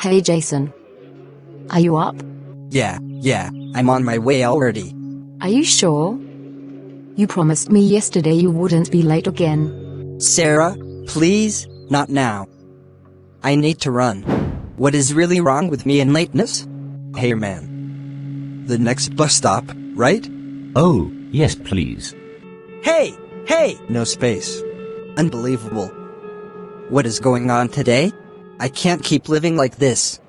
Hey Jason. Are you up? Yeah, I'm on my way already. Are you sure? You promised me yesterday you wouldn't be late again. Sarah, please, not now. I need to run. What is really wrong with me and lateness? Hey man. The next bus stop, right? Oh, yes please. Hey! No space. Unbelievable. What is going on today? I can't keep living like this.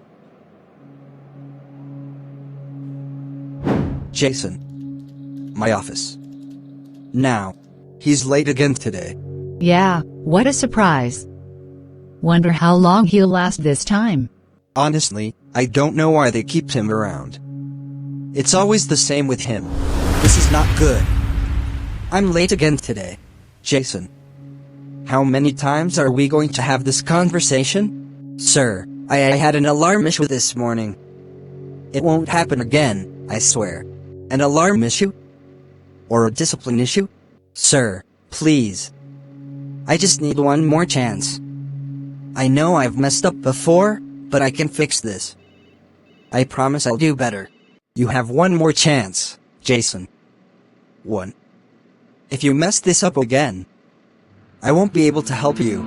Jason. My office. Now. He's late again today. Yeah, what a surprise. Wonder how long he'll last this time. Honestly, I don't know why they keep him around. It's always the same with him. This is not good. I'm late again today. Jason. How many times are we going to have this conversation? Sir, I had an alarm issue this morning. It won't happen again, I swear. An alarm issue? Or a discipline issue? Sir, please. I just need one more chance. I know I've messed up before, but I can fix this. I promise I'll do better. You have one more chance, Jason. One. If you mess this up again, I won't be able to help you.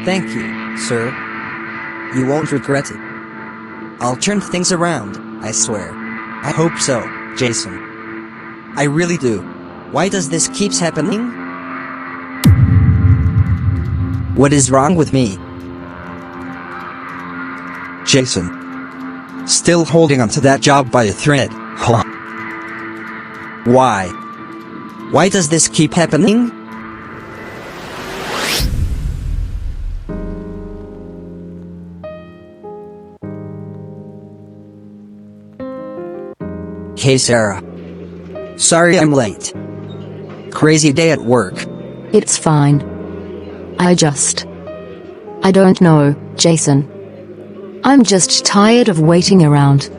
Thank you, sir. You won't regret it. I'll turn things around, I swear. I hope so, Jason. I really do. Why does this keeps happening? What is wrong with me? Jason. Still holding onto that job by a thread, huh? Why? Why does this keep happening? Hey Sarah. Sorry I'm late. Crazy day at work. It's fine. I don't know, Jason. I'm just tired of waiting around.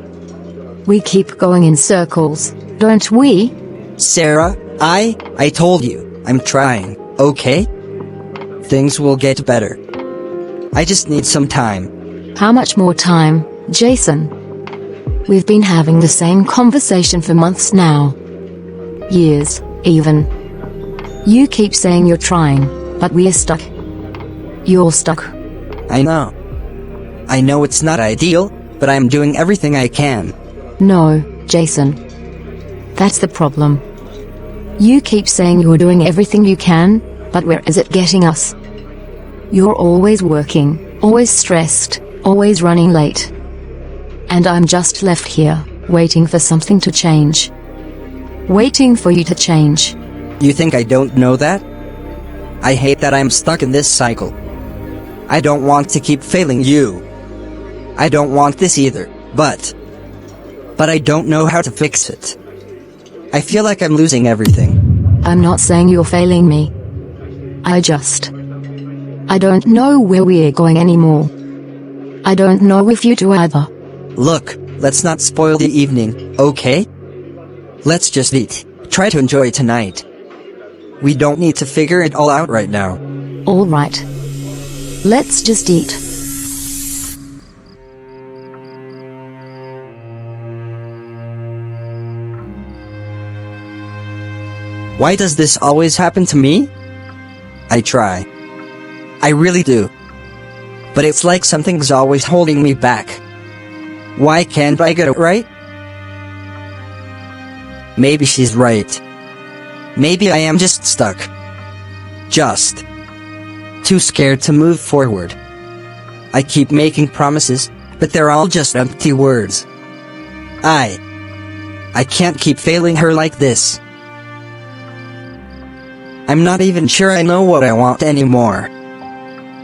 We keep going in circles, don't we? Sarah, I told you, I'm trying, okay? Things will get better. I just need some time. How much more time, Jason? We've been having the same conversation for months now. Years, even. You keep saying you're trying, but we're stuck. You're stuck. I know. I know it's not ideal, but I'm doing everything I can. No, Jason. That's the problem. You keep saying you're doing everything you can, but where is it getting us? You're always working, always stressed, always running late. And I'm just left here, waiting for something to change. Waiting for you to change. You think I don't know that? I hate that I'm stuck in this cycle. I don't want to keep failing you. I don't want this either, but I don't know how to fix it. I feel like I'm losing everything. I'm not saying you're failing me. I don't know where we're going anymore. I don't know if you do either. Look, let's not spoil the evening, okay? Let's just eat. Try to enjoy tonight. We don't need to figure it all out right now. All right. Let's just eat. Why does this always happen to me? I try. I really do. But it's like something's always holding me back. Why can't I get it right? Maybe she's right. Maybe I am just stuck. Just too scared to move forward. I keep making promises, but they're all just empty words. I can't keep failing her like this. I'm not even sure I know what I want anymore,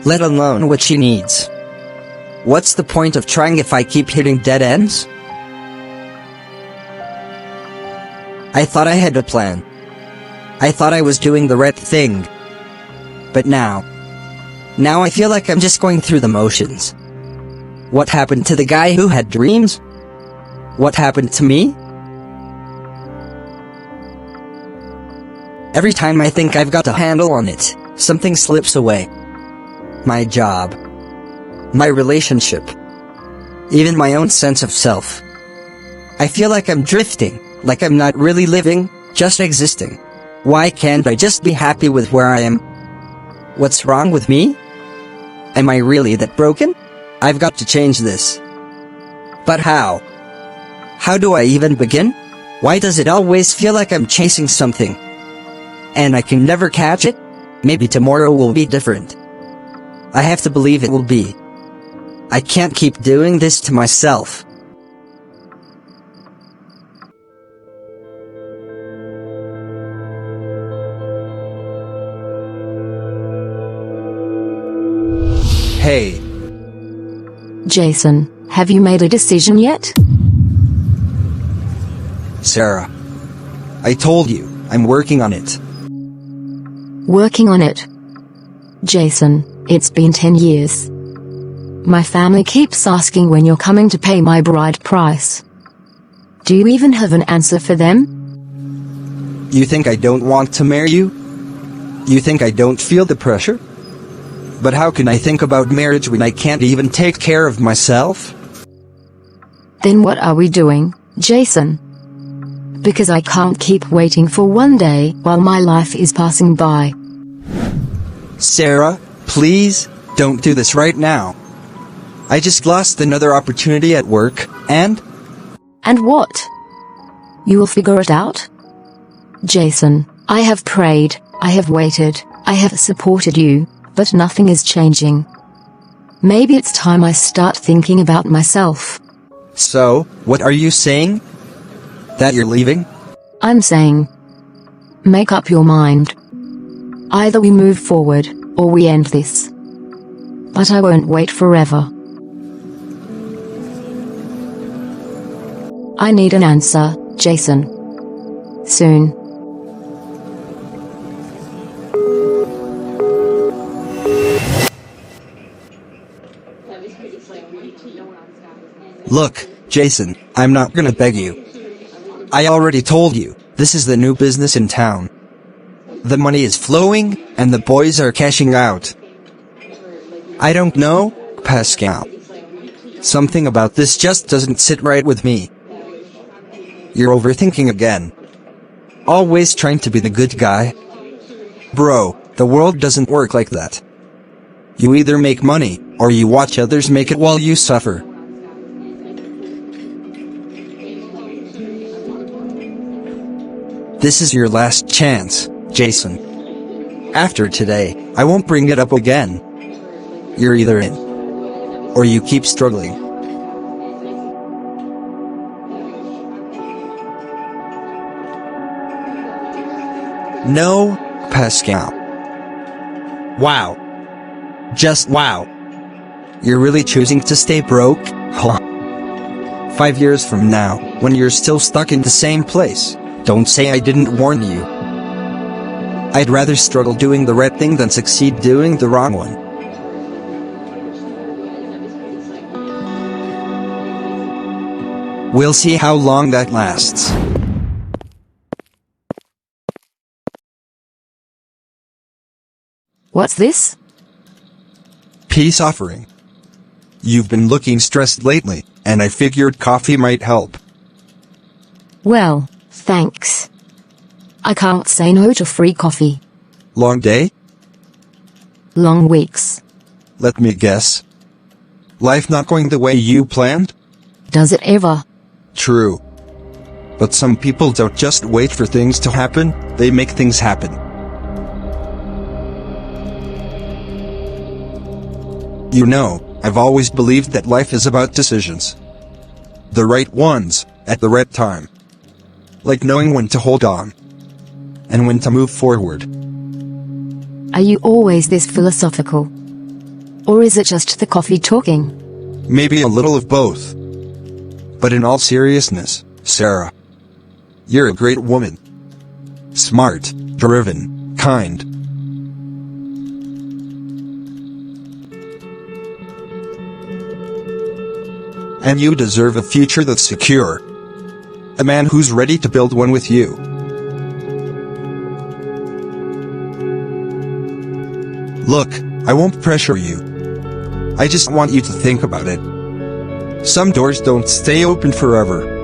let alone what she needs. What's the point of trying if I keep hitting dead ends? I thought I had a plan. I thought I was doing the right thing. But now I feel like I'm just going through the motions. What happened to the guy who had dreams? What happened to me? Every time I think I've got a handle on it, something slips away. My job. My relationship. even my own sense of self. I feel like I'm drifting, like I'm not really living, just existing. Why can't I just be happy with where I am? What's wrong with me? Am I really that broken? I've got to change this. But how? How do I even begin? Why does it always feel like I'm chasing something, and I can never catch it? Maybe tomorrow will be different. I have to believe it will be. I can't keep doing this to myself. Hey. Jason, have you made a decision yet? Sarah. I told you, I'm working on it. Working on it? Jason, it's been 10 years. My family keeps asking when you're coming to pay my bride price. Do you even have an answer for them? You think I don't want to marry you? You think I don't feel the pressure? But how can I think about marriage when I can't even take care of myself? Then what are we doing, Jason? Because I can't keep waiting for one day while my life is passing by. Sarah, please, don't do this right now. I just lost another opportunity at work, and? And what? You will figure it out? Jason, I have prayed, I have waited, I have supported you, but nothing is changing. Maybe it's time I start thinking about myself. So, what are you saying? That you're leaving? I'm saying, make up your mind. Either we move forward, or we end this. But I won't wait forever. I need an answer, Jason. Soon. Look, Jason, I'm not gonna beg you. I already told you, this is the new business in town. The money is flowing, and the boys are cashing out. I don't know, Pascal. Something about this just doesn't sit right with me. You're overthinking again. Always trying to be the good guy. Bro, the world doesn't work like that. You either make money, or you watch others make it while you suffer. This is your last chance, Jason. After today, I won't bring it up again. You're either in, or you keep struggling. No, Pascal. Wow. Just wow. You're really choosing to stay broke? Huh. 5 years from now, when you're still stuck in the same place, don't say I didn't warn you. I'd rather struggle doing the right thing than succeed doing the wrong one. We'll see how long that lasts. What's this? Peace offering. You've been looking stressed lately, and I figured coffee might help. Well, thanks. I can't say no to free coffee. Long day? Long weeks. Let me guess. Life not going the way you planned? Does it ever? True. But some people don't just wait for things to happen, they make things happen. You know, I've always believed that life is about decisions. The right ones, at the right time. Like knowing when to hold on. And when to move forward. Are you always this philosophical? Or is it just the coffee talking? Maybe a little of both. But in all seriousness, Sarah, you're a great woman. Smart, driven, kind. And you deserve a future that's secure. A man who's ready to build one with you. Look, I won't pressure you. I just want you to think about it. Some doors don't stay open forever.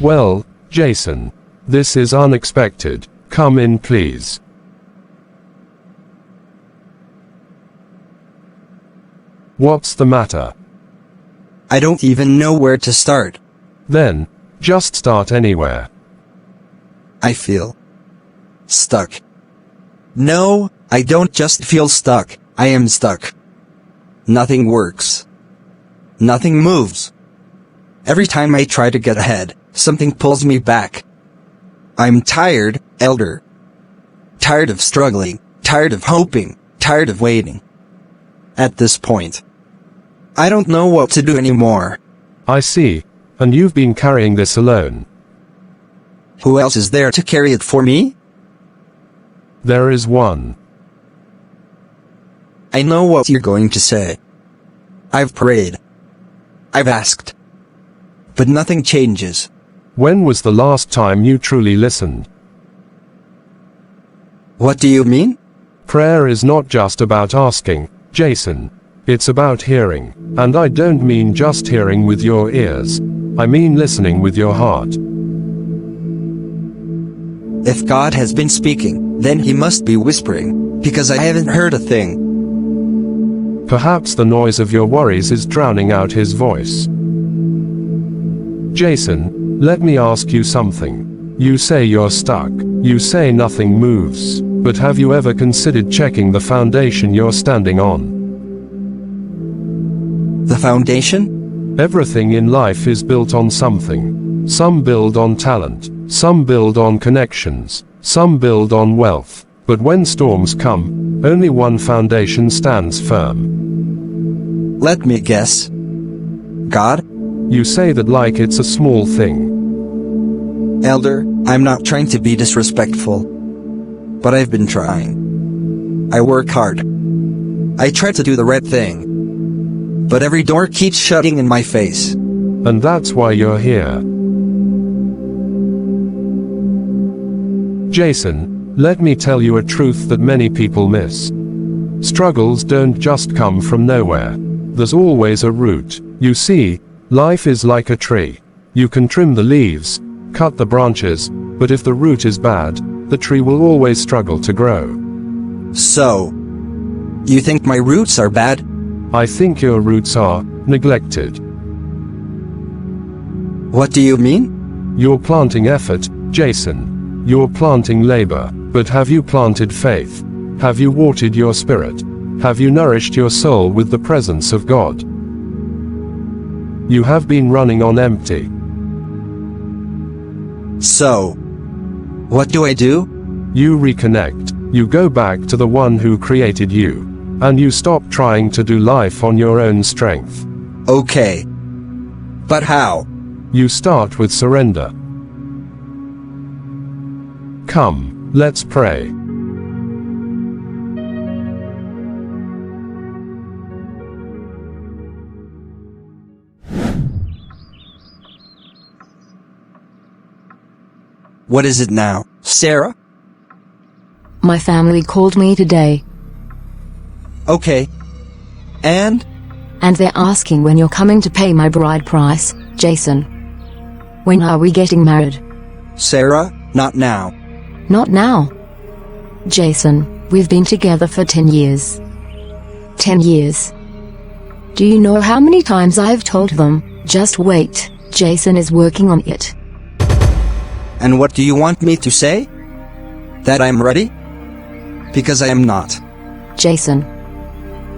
Well, Jason. This is unexpected. Come in, please. What's the matter? I don't even know where to start. Then, just start anywhere. I feel stuck. No, I don't just feel stuck, I am stuck. Nothing works. Nothing moves. Every time I try to get ahead, something pulls me back. I'm tired, Elder. Tired of struggling, tired of hoping, tired of waiting. At this point, I don't know what to do anymore. I see. And you've been carrying this alone. Who else is there to carry it for me? There is one. I know what you're going to say. I've prayed. I've asked. But nothing changes. When was the last time you truly listened? What do you mean? Prayer is not just about asking, Jason. It's about hearing. And I don't mean just hearing with your ears. I mean listening with your heart. If God has been speaking, then he must be whispering, because I haven't heard a thing. Perhaps the noise of your worries is drowning out his voice. Jason, let me ask you something. You say you're stuck. You say nothing moves. But have you ever considered checking the foundation you're standing on? The foundation? Everything in life is built on something. Some build on talent. Some build on connections. Some build on wealth. But when storms come, only one foundation stands firm. Let me guess. God? You say that like it's a small thing. Elder, I'm not trying to be disrespectful. But I've been trying. I work hard. I try to do the right thing. But every door keeps shutting in my face. And that's why you're here. Jason, let me tell you a truth that many people miss. Struggles don't just come from nowhere. There's always a root. You see, life is like a tree. You can trim the leaves, cut the branches, but if the root is bad, the tree will always struggle to grow. So, you think my roots are bad? I think your roots are neglected. What do you mean? You're planting effort, Jason. You're planting labor, but have you planted faith? Have you watered your spirit? Have you nourished your soul with the presence of God? You have been running on empty. So, what do I do? You reconnect. You go back to the one who created you. And you stop trying to do life on your own strength. Okay. But how? You start with surrender. Come, let's pray. What is it now, Sarah? My family called me today. Okay. And they're asking when you're coming to pay my bride price, Jason. When are we getting married? Sarah, not now. Not now. Jason, we've been together for 10 years. 10 years. Do you know how many times I've told them, just wait, Jason is working on it. And what do you want me to say? That I'm ready? Because I am not. Jason.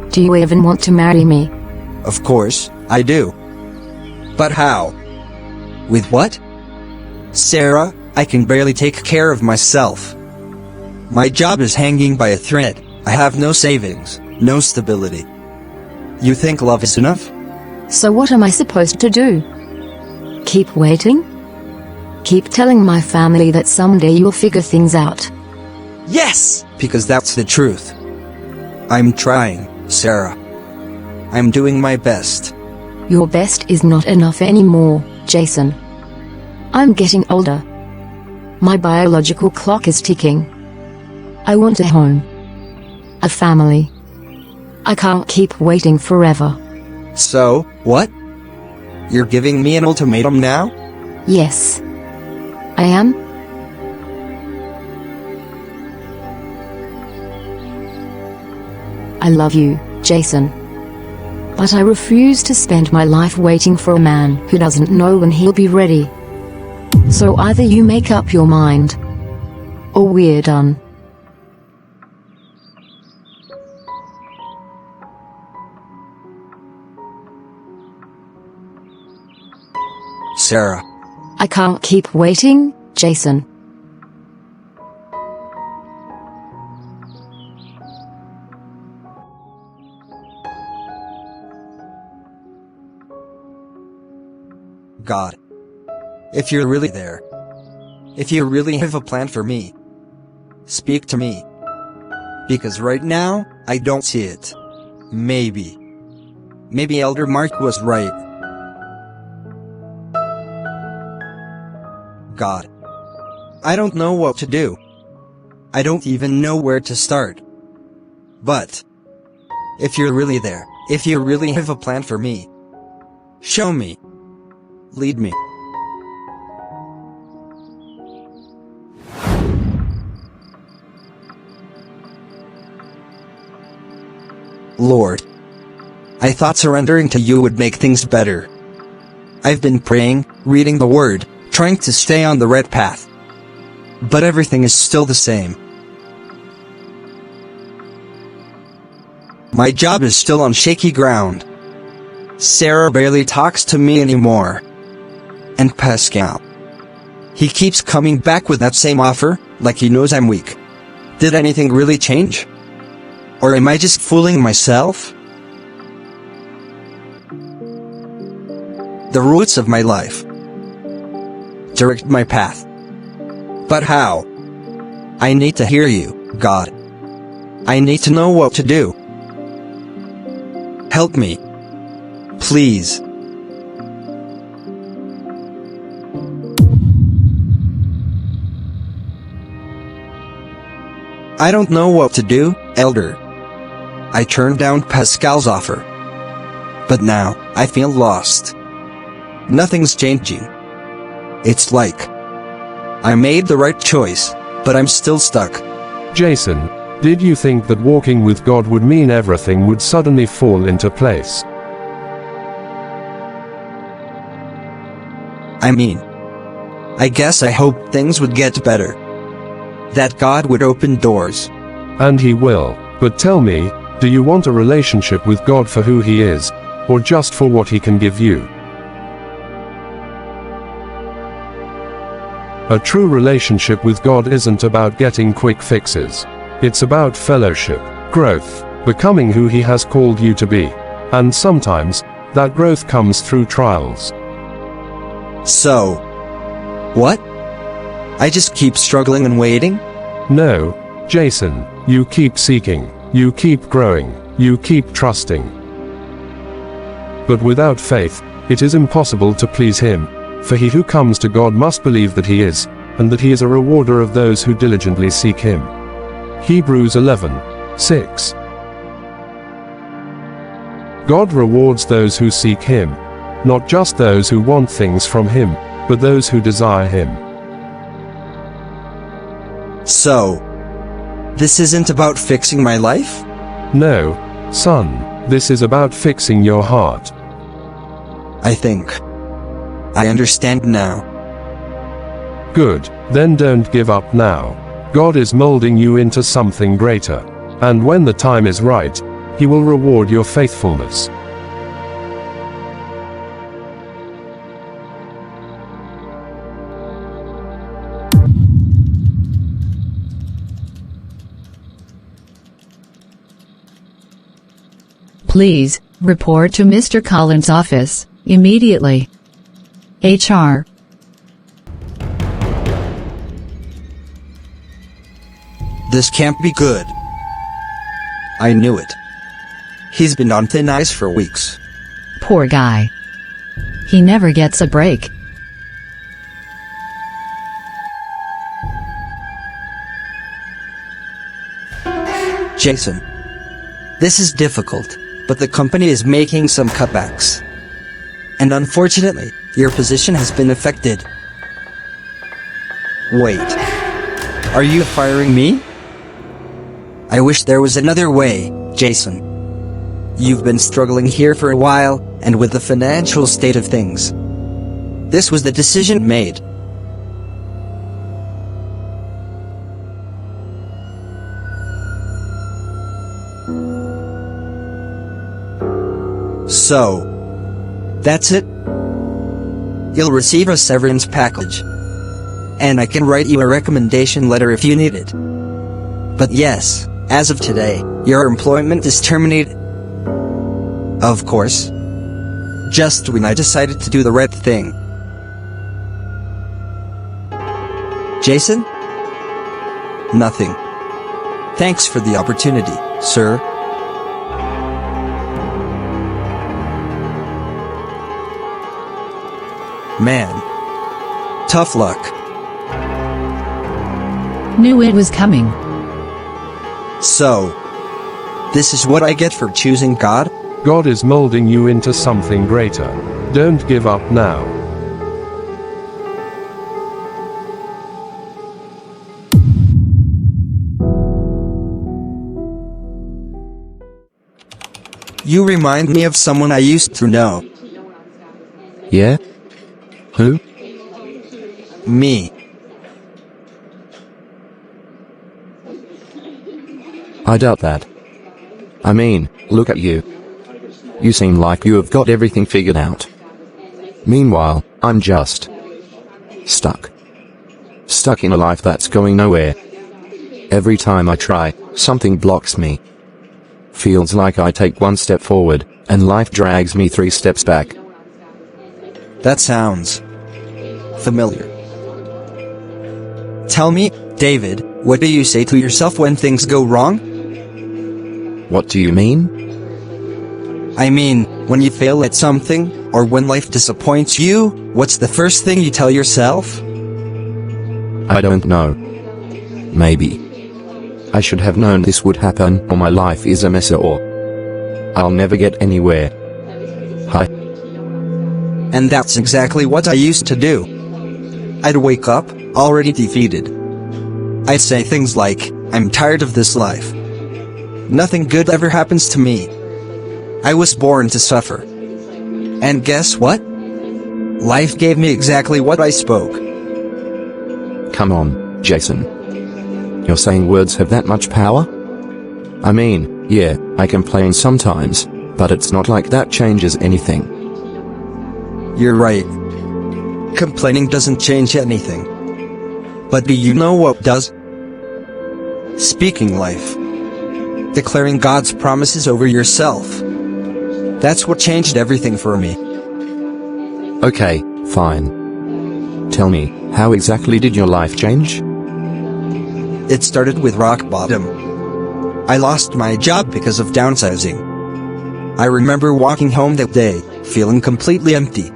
Do you even want to marry me? Of course, I do. But how? With what? Sarah, I can barely take care of myself. My job is hanging by a thread. I have no savings, no stability. You think love is enough? So what am I supposed to do? Keep waiting? Keep telling my family that someday you'll figure things out. Yes! Because that's the truth. I'm trying, Sarah. I'm doing my best. Your best is not enough anymore, Jason. I'm getting older. My biological clock is ticking. I want a home. A family. I can't keep waiting forever. So, what? You're giving me an ultimatum now? Yes. I am. I love you, Jason. But I refuse to spend my life waiting for a man who doesn't know when he'll be ready. So either you make up your mind, or we're done. Sarah. I can't keep waiting, Jason. God. If you're really there. If you really have a plan for me. Speak to me. Because right now, I don't see it. Maybe. Maybe Elder Mark was right. God. I don't know what to do. I don't even know where to start. But if you're really there, if you really have a plan for me, show me. Lead me. Lord, I thought surrendering to you would make things better. I've been praying, reading the Word, trying to stay on the right path. But everything is still the same. My job is still on shaky ground. Sarah barely talks to me anymore. And Pascal. He keeps coming back with that same offer, like he knows I'm weak. Did anything really change? Or am I just fooling myself? The roots of my life direct my path. But how? I need to hear you, God. I need to know what to do. Help me. Please. I don't know what to do, Elder. I turned down Pascal's offer. But now, I feel lost. Nothing's changing. It's like I made the right choice, but I'm still stuck. Jason, did you think that walking with God would mean everything would suddenly fall into place? I mean, I guess I hoped things would get better. That God would open doors. And He will. But tell me, do you want a relationship with God for who He is, or just for what He can give you? A true relationship with God isn't about getting quick fixes. It's about fellowship, growth, becoming who He has called you to be. And sometimes, that growth comes through trials. So, what? I just keep struggling and waiting? No, Jason, you keep seeking, you keep growing, you keep trusting. But without faith, it is impossible to please Him, for he who comes to God must believe that He is, and that He is a rewarder of those who diligently seek Him. Hebrews 11:6. God rewards those who seek Him, not just those who want things from Him, but those who desire Him. So, this isn't about fixing my life? No, son, this is about fixing your heart. I think I understand now. Good, then don't give up now. God is molding you into something greater. And when the time is right, He will reward your faithfulness. Please, report to Mr. Collins' office, immediately. HR. This can't be good. I knew it. He's been on thin ice for weeks. Poor guy. He never gets a break. Jason. This is difficult, but the company is making some cutbacks. And unfortunately, your position has been affected. Wait. Are you firing me? I wish there was another way, Jason. You've been struggling here for a while, and with the financial state of things, this was the decision made. So, that's it? You'll receive a severance package. And I can write you a recommendation letter if you need it. But yes, as of today, your employment is terminated. Of course. Just when I decided to do the right thing. Jason? Nothing. Thanks for the opportunity, sir. Man. Tough luck. Knew it was coming. So, this is what I get for choosing God? God is molding you into something greater. Don't give up now. You remind me of someone I used to know. Yeah? Who? Me. I doubt that. I mean, look at you. You seem like you have got everything figured out. Meanwhile, I'm just stuck. Stuck in a life that's going nowhere. Every time I try, something blocks me. Feels like I take one step forward, and life drags me 3 steps back. That sounds familiar. Tell me, David, what do you say to yourself when things go wrong? What do you mean? I mean, when you fail at something, or when life disappoints you, what's the first thing you tell yourself? I don't know. Maybe I should have known this would happen, or my life is a mess, or I'll never get anywhere. Hi. And that's exactly what I used to do. I'd wake up, already defeated. I'd say things like, I'm tired of this life. Nothing good ever happens to me. I was born to suffer. And guess what? Life gave me exactly what I spoke. Come on, Jason. You're saying words have that much power? I mean, yeah, I complain sometimes, but it's not like that changes anything. You're right. Complaining doesn't change anything. But do you know what does? Speaking life. Declaring God's promises over yourself. That's what changed everything for me. Okay, fine. Tell me, how exactly did your life change? It started with rock bottom. I lost my job because of downsizing. I remember walking home that day, feeling completely empty.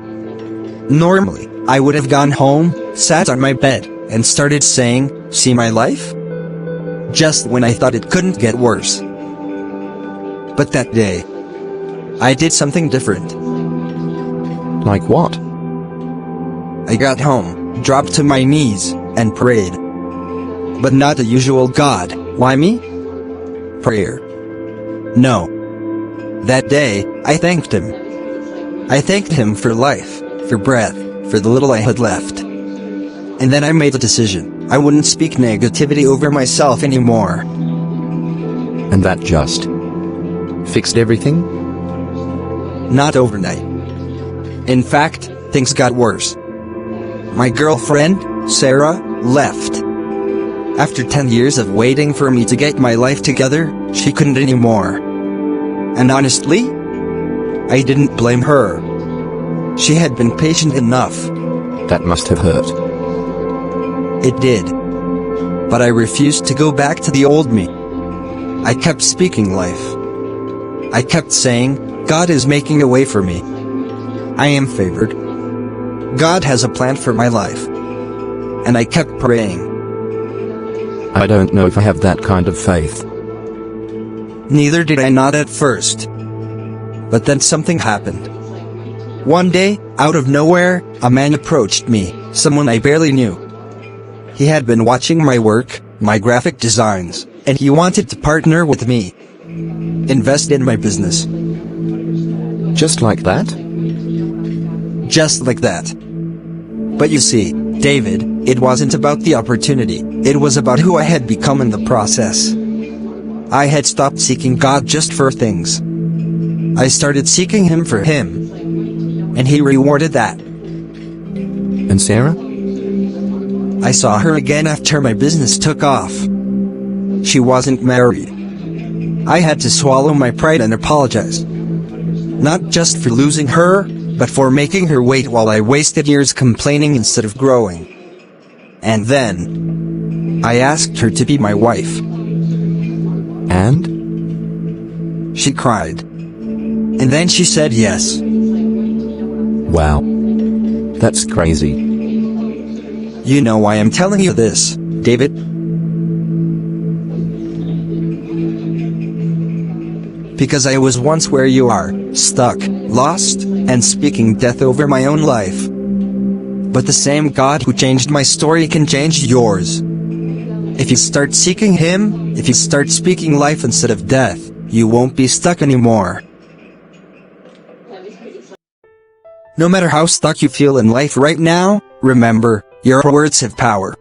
Normally, I would have gone home, sat on my bed, and started saying, "See my life?" Just when I thought it couldn't get worse. But that day, I did something different. Like what? I got home, dropped to my knees, and prayed. But not the usual God, why me? Prayer. No. That day, I thanked Him. I thanked Him for life, for breath, for the little I had left. And then I made a decision. I wouldn't speak negativity over myself anymore. And that just fixed everything? Not overnight. In fact, things got worse. My girlfriend, Sarah, left. After 10 years of waiting for me to get my life together, she couldn't anymore. And honestly, I didn't blame her. She had been patient enough. That must have hurt. It did. But I refused to go back to the old me. I kept speaking life. I kept saying, God is making a way for me. I am favored. God has a plan for my life. And I kept praying. I don't know if I have that kind of faith. Neither did I not at first. But then something happened. One day, out of nowhere, a man approached me, someone I barely knew. He had been watching my work, my graphic designs, and he wanted to partner with me. Invest in my business. Just like that? Just like that. But you see, David, it wasn't about the opportunity, it was about who I had become in the process. I had stopped seeking God just for things. I started seeking Him for Him. And He rewarded that. And Sarah? I saw her again after my business took off. She wasn't married. I had to swallow my pride and apologize. Not just for losing her, but for making her wait while I wasted years complaining instead of growing. And then, I asked her to be my wife. And? She cried. And then she said yes. Wow. That's crazy. You know why I'm telling you this, David? Because I was once where you are, stuck, lost, and speaking death over my own life. But the same God who changed my story can change yours. If you start seeking Him, if you start speaking life instead of death, you won't be stuck anymore. No matter how stuck you feel in life right now, remember, your words have power.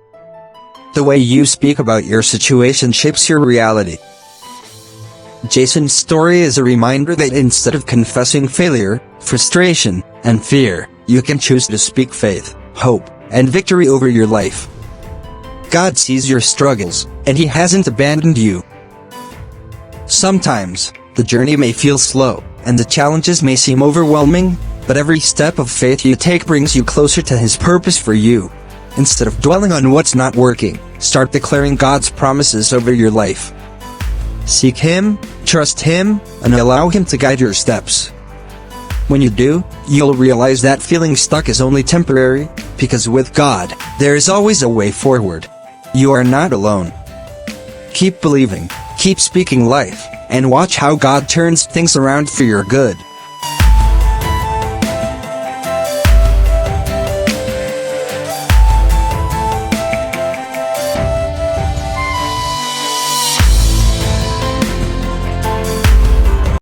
The way you speak about your situation shapes your reality. Jason's story is a reminder that instead of confessing failure, frustration, and fear, you can choose to speak faith, hope, and victory over your life. God sees your struggles, and He hasn't abandoned you. Sometimes, the journey may feel slow, and the challenges may seem overwhelming, but every step of faith you take brings you closer to His purpose for you. Instead of dwelling on what's not working, start declaring God's promises over your life. Seek Him, trust Him, and allow Him to guide your steps. When you do, you'll realize that feeling stuck is only temporary, because with God, there is always a way forward. You are not alone. Keep believing, keep speaking life, and watch how God turns things around for your good.